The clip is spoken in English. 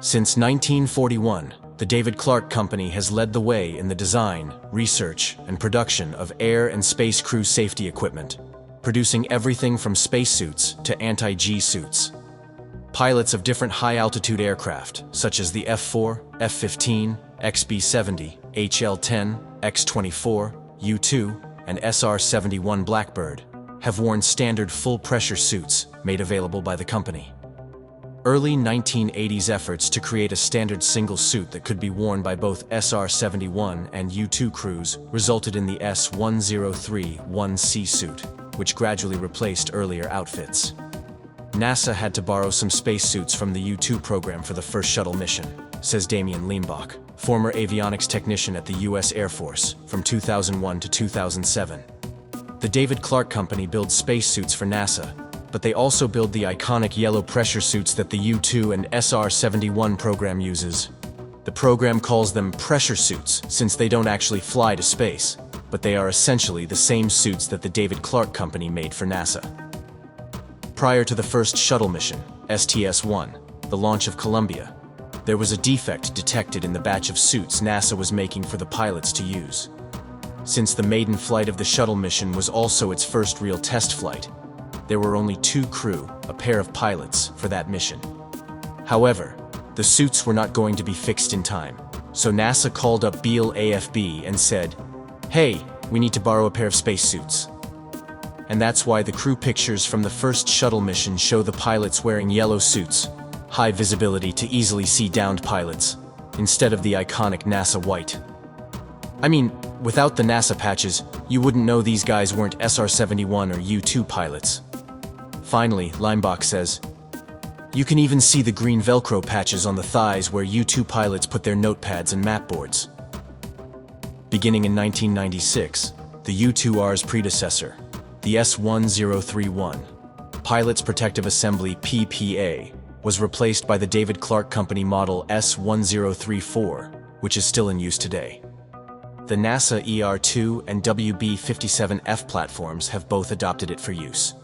Since 1941, the David Clark Company has led the way in the design, research, and production of air and space crew safety equipment, producing everything from spacesuits to anti-G suits. Pilots of different high-altitude aircraft, such as the F-4, F-15, XB-70, HL-10, X-24, U-2, and SR-71 Blackbird, have worn standard full-pressure suits made available by the company. Early 1980s efforts to create a standard single suit that could be worn by both SR-71 and U-2 crews resulted in the S-1031C suit, which gradually replaced earlier outfits. NASA had to borrow some spacesuits from the U-2 program for the first shuttle mission, says Damian Leimbach, former avionics technician at the U.S. Air Force, from 2001 to 2007. The David Clark Company builds spacesuits for NASA, but they also build the iconic yellow pressure suits that the U-2 and SR-71 program uses. The program calls them pressure suits since they don't actually fly to space, but they are essentially the same suits that the David Clark Company made for NASA. Prior to the first shuttle mission, STS-1, the launch of Columbia, there was a defect detected in the batch of suits NASA was making for the pilots to use. Since the maiden flight of the shuttle mission was also its first real test flight, there were only 2 crew, a pair of pilots, for that mission. However, the suits were not going to be fixed in time, so NASA called up Beale AFB and said, "Hey, we need to borrow a pair of spacesuits." And that's why the crew pictures from the first shuttle mission show the pilots wearing yellow suits, high visibility to easily see downed pilots, instead of the iconic NASA white. I mean, without the NASA patches, you wouldn't know these guys weren't SR-71 or U-2 pilots. Finally, Leimbach says, "You can even see the green Velcro patches on the thighs where U-2 pilots put their notepads and map boards." Beginning in 1996, the U-2R's predecessor, the S-1031, Pilot's Protective Assembly PPA, was replaced by the David Clark Company model S-1034, which is still in use today. The NASA ER-2 and WB-57F platforms have both adopted it for use.